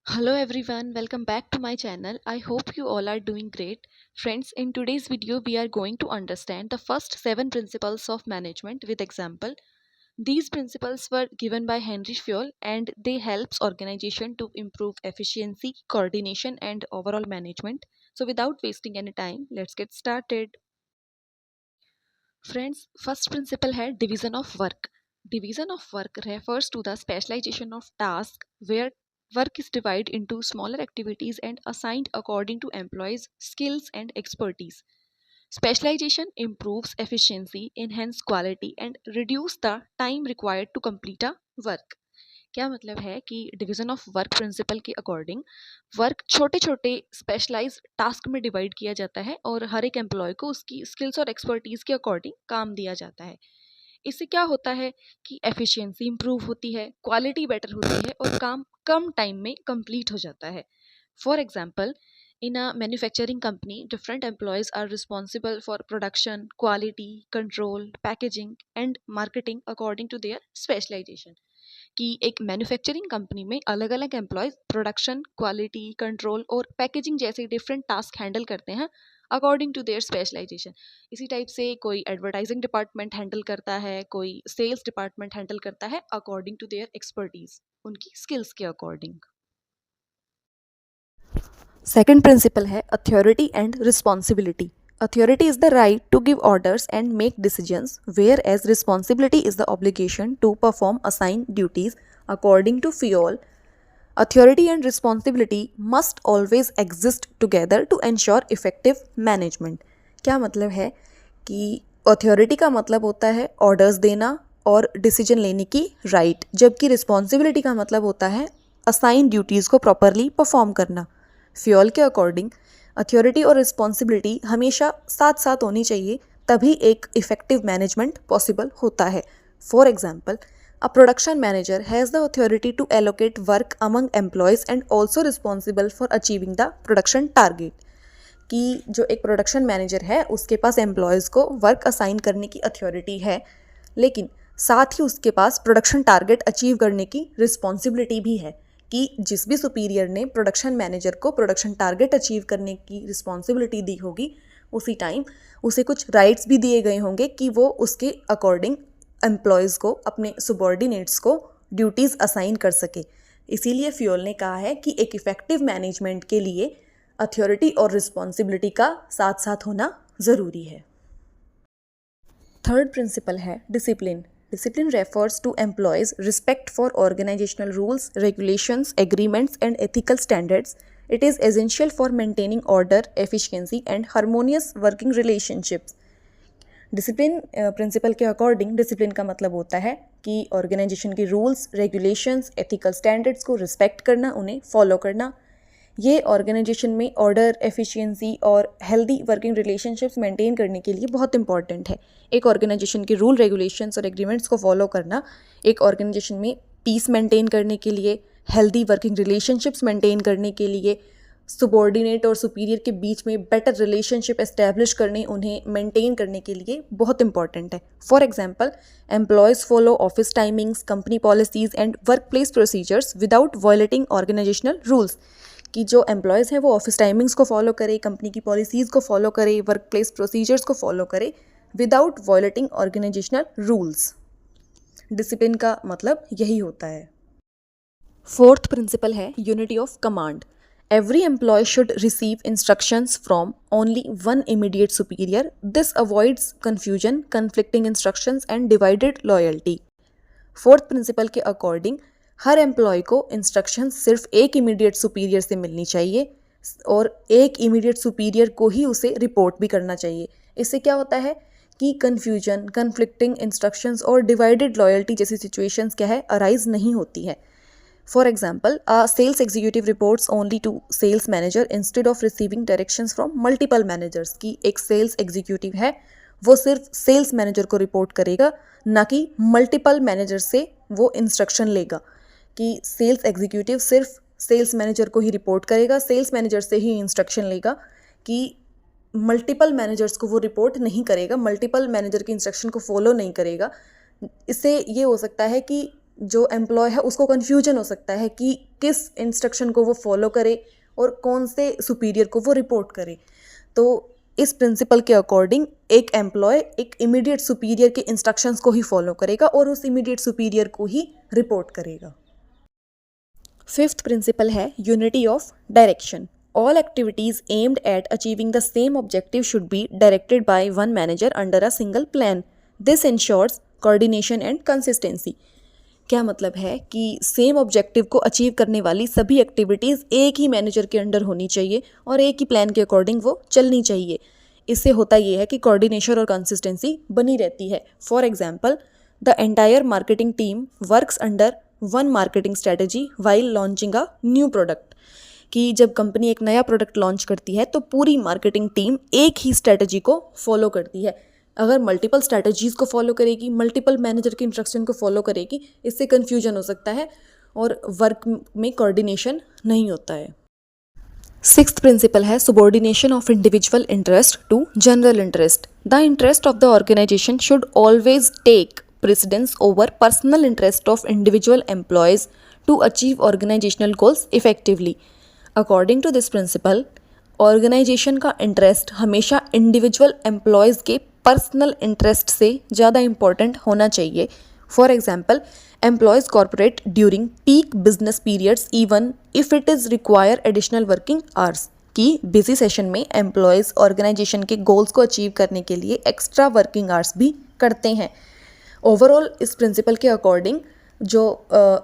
Hello everyone, welcome back to my channel. I hope you all are doing great. Friends, in today's video we are going to understand the first 7 principles of management with example. These principles were given by Henry Fayol and they helps organization to improve efficiency, coordination and overall management. So without wasting any time, let's get started. Friends, first principle है division of work. Division of work refers to the specialization of task where work is divided into smaller activities and assigned according to employees' skills and expertise. Specialization improves efficiency, enhance quality and reduce the time required to complete a work. क्या मतलब है कि division of work principal के according work छोटे छोटे specialise task में divide किया जाता है और हर एक एम्प्लॉय को उसकी स्किल्स और एक्सपर्टीज के अकॉर्डिंग काम दिया जाता है। इससे क्या होता है कि एफिशिएंसी इंप्रूव होती है, क्वालिटी बेटर होती है और काम कम टाइम में कंप्लीट हो जाता है। For example, in a manufacturing company, different employees are responsible for production, quality, control, packaging, and marketing according to their specialization. कि एक मैन्युफैक्चरिंग कंपनी में अलग अलग एम्प्लॉयज प्रोडक्शन, क्वालिटी कंट्रोल और पैकेजिंग जैसे डिफरेंट टास्क हैंडल करते हैं according to their specialisation. इसी टाइप से कोई एडवर्टाइजिंग डिपार्टमेंट हैंडल करता है, कोई सेल्स डिपार्टमेंट हैंडल करता है अकॉर्डिंग टू देयर एक्सपर्टीज, उनकी स्किल्स के अकॉर्डिंग। सेकंड प्रिंसिपल है authority and responsibility. Authority is the right to give orders and make decisions, whereas responsibility is the obligation to perform assigned duties. According to Fayol, authority and responsibility must always exist together to ensure effective management. क्या मतलब है कि authority का मतलब होता है orders देना और decision लेने की right, जबकि responsibility का मतलब होता है assigned duties को properly perform करना। फ्योल के अकॉर्डिंग अथॉरिटी और रिस्पॉन्सिबिलिटी हमेशा साथ साथ होनी चाहिए, तभी एक इफेक्टिव मैनेजमेंट पॉसिबल होता है। For example, a production manager has the authority to allocate work among employees and also responsible for achieving the production target. कि जो एक प्रोडक्शन मैनेजर है उसके पास एम्प्लॉयज़ को वर्क असाइन करने की अथॉरिटी है, लेकिन साथ ही उसके पास प्रोडक्शन टारगेट अचीव करने की रिस्पॉन्सिबिलिटी भी है कि जिस भी सुपीरियर ने प्रोडक्शन मैनेजर को प्रोडक्शन टारगेट अचीव करने की रिस्पॉन्सिबिलिटी दी होगी, उसी टाइम उसे कुछ राइट्स भी दिए गए होंगे कि वो उसके अकॉर्डिंग एम्प्लॉयज़ को, अपने सबॉर्डिनेट्स को ड्यूटीज़ असाइन कर सके। इसीलिए फ्योल ने कहा है कि एक इफ़ेक्टिव मैनेजमेंट के लिए अथॉरिटी और रिस्पॉन्सिबिलिटी का साथ साथ होना ज़रूरी है। थर्ड प्रिंसिपल है discipline. Discipline refers to employees' respect for organizational rules, regulations, agreements, and ethical standards. It is essential for maintaining order, efficiency, and harmonious working relationships. Discipline principle के according discipline का मतलब होता है कि organisation के rules, regulations, ethical standards को respect करना, उन्हें फॉलो करना। ये ऑर्गेनाइजेशन में ऑर्डर, एफिशिएंसी और हेल्दी वर्किंग रिलेशनशिप्स मेंटेन करने के लिए बहुत इंपॉर्टेंट है। एक ऑर्गेनाइजेशन के रूल, रेगुलेशंस और एग्रीमेंट्स को फॉलो करना एक ऑर्गेनाइजेशन में पीस मेंटेन करने के लिए, हेल्दी वर्किंग रिलेशनशिप्स मेंटेन करने के लिए, सुबॉर्डिनेट और सुपीरियर के बीच में बेटर रिलेशनशिप एस्टैब्लिश करने, उन्हें मेंटेन करने के लिए बहुत इंपॉर्टेंट है। For example, employees follow office timings, company policies and workplace procedures without violating organisational rules. कि जो एम्प्लॉयज़ हैं वो ऑफिस टाइमिंग्स को फॉलो करें, कंपनी की पॉलिसीज़ को फॉलो करें, वर्क प्लेस प्रोसीजर्स को फॉलो करें without violating organisational rules. Discipline का मतलब यही होता है। फोर्थ प्रिंसिपल है unity of command. Every employee should receive instructions from only one immediate superior. This avoids confusion, conflicting instructions and divided loyalty. Fourth principle के according हर employee को instruction सिर्फ एक इमीडिएट सुपीरियर से मिलनी चाहिए और एक इमीडिएट सुपीरियर को ही उसे रिपोर्ट भी करना चाहिए। इससे क्या होता है कि कन्फ्यूजन, कन्फ्लिक्टिंग इंस्ट्रक्शंस और डिवाइडेड लॉयल्टी जैसी सिचुएशंस क्या है, अराइज नहीं होती है। For example, sales executive reports only to sales manager instead of receiving directions from multiple managers. की एक सेल्स एग्जीक्यूटिव है वो सिर्फ सेल्स मैनेजर को रिपोर्ट करेगा, ना कि मल्टीपल मैनेजर से वो इंस्ट्रक्शन लेगा। कि सेल्स एग्जीक्यूटिव सिर्फ सेल्स मैनेजर को ही रिपोर्ट करेगा, सेल्स मैनेजर से ही इंस्ट्रक्शन लेगा, कि मल्टीपल मैनेजर्स को वो रिपोर्ट नहीं करेगा, मल्टीपल मैनेजर की इंस्ट्रक्शन को फॉलो नहीं करेगा। इससे ये हो सकता है कि जो एम्प्लॉय है उसको कन्फ्यूजन हो सकता है कि किस इंस्ट्रक्शन को वो फॉलो करे और कौन से सुपीरियर को वो रिपोर्ट करे। तो इस प्रिंसिपल के अकॉर्डिंग एक एम्प्लॉय एक इमीडिएट सुपीरियर के इंस्ट्रक्शंस को ही फॉलो करेगा और उस इमीडिएट सुपीरियर को ही रिपोर्ट करेगा। फिफ्थ प्रिंसिपल है unity of direction. All activities aimed at achieving the same objective should be directed by one manager under a single plan. This ensures coordination and consistency. क्या मतलब है कि same objective को achieve करने वाली सभी activities एक ही मैनेजर के अंडर होनी चाहिए और एक ही प्लान के अकॉर्डिंग वो चलनी चाहिए। इससे होता ये है कि कोऑर्डिनेशन और कंसिस्टेंसी बनी रहती है। For example, the entire marketing team works under one marketing strategy while launching a new product. कि जब कंपनी एक नया प्रोडक्ट लॉन्च करती है तो पूरी मार्केटिंग टीम एक ही स्ट्रेटजी को फॉलो करती है। अगर मल्टीपल स्ट्रैटेजीज़ को फॉलो करेगी, मल्टीपल मैनेजर के इंस्ट्रक्शन को फॉलो करेगी, इससे कन्फ्यूजन हो सकता है और वर्क में कोऑर्डिनेशन नहीं होता है। सिक्स्थ प्रिंसिपल है subordination of individual interest to general interest. The interest of the organisation should always take precedence over personal interest of individual employees to achieve organisational goals effectively. According to this principle, organisation का interest हमेशा individual employees के personal interest से ज़्यादा important होना चाहिए। For example, employees corporate during peak business periods even if it is require additional working hours. कि busy session में employees organisation के गोल्स को अचीव करने के लिए एक्स्ट्रा वर्किंग आवर्स भी करते हैं। ओवरऑल इस प्रिंसिपल के अकॉर्डिंग जो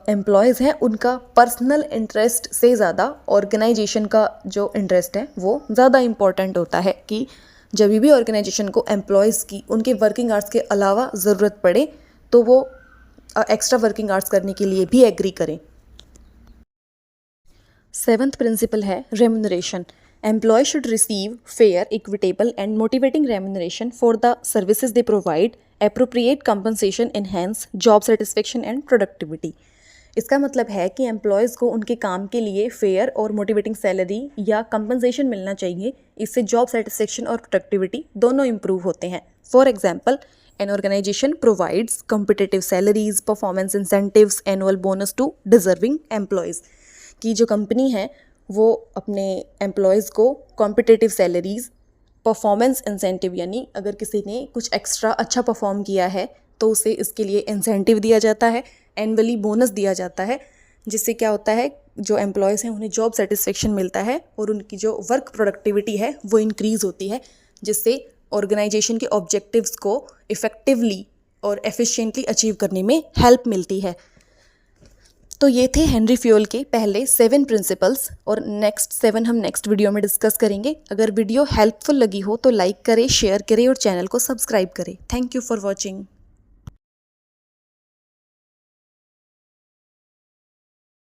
एम्प्लॉयज़ हैं उनका पर्सनल इंटरेस्ट से ज़्यादा ऑर्गेनाइजेशन का जो इंटरेस्ट है वो ज़्यादा इम्पॉर्टेंट होता है। कि जब भी ऑर्गेनाइजेशन को एम्प्लॉयज़ की उनके वर्किंग आवर्स के अलावा ज़रूरत पड़े तो वो एक्स्ट्रा वर्किंग आवर्स करने के लिए भी एग्री करें। सेवंथ प्रिंसिपल है remuneration. Employee should receive fair, equitable and motivating remuneration for the services they provide. Appropriate compensation enhance job satisfaction and productivity. इसका मतलब है कि एम्प्लॉयज़ को उनके काम के लिए फेयर और मोटिवेटिंग सैलरी या कंपनसेशन मिलना चाहिए। इससे जॉब सेटिस्फेक्शन और प्रोडक्टिविटी दोनों इंप्रूव होते हैं। For example, an organisation provides competitive salaries, performance incentives, annual bonus to deserving employees. की जो कंपनी है वो अपने एम्प्लॉयज़ को कॉम्पिटिटिव सैलरीज, परफॉर्मेंस इंसेंटिव यानी अगर किसी ने कुछ एक्स्ट्रा अच्छा परफॉर्म किया है तो उसे इसके लिए इंसेंटिव दिया जाता है, एनुअली बोनस दिया जाता है, जिससे क्या होता है जो एम्प्लॉयज़ हैं उन्हें जॉब सेटिस्फेक्शन मिलता है और उनकी जो वर्क प्रोडक्टिविटी है वो इंक्रीज़ होती है, जिससे ऑर्गेनाइजेशन के ऑब्जेक्टिव्स को इफ़ेक्टिवली और एफिशिएंटली अचीव करने में हेल्प मिलती है। तो ये थे हेनरी फ्यूल के पहले 7 प्रिंसिपल्स और नेक्स्ट 7 हम नेक्स्ट वीडियो में डिस्कस करेंगे। अगर वीडियो हेल्पफुल लगी हो तो लाइक करें, शेयर करें और चैनल को सब्सक्राइब करें। Thank you for watching.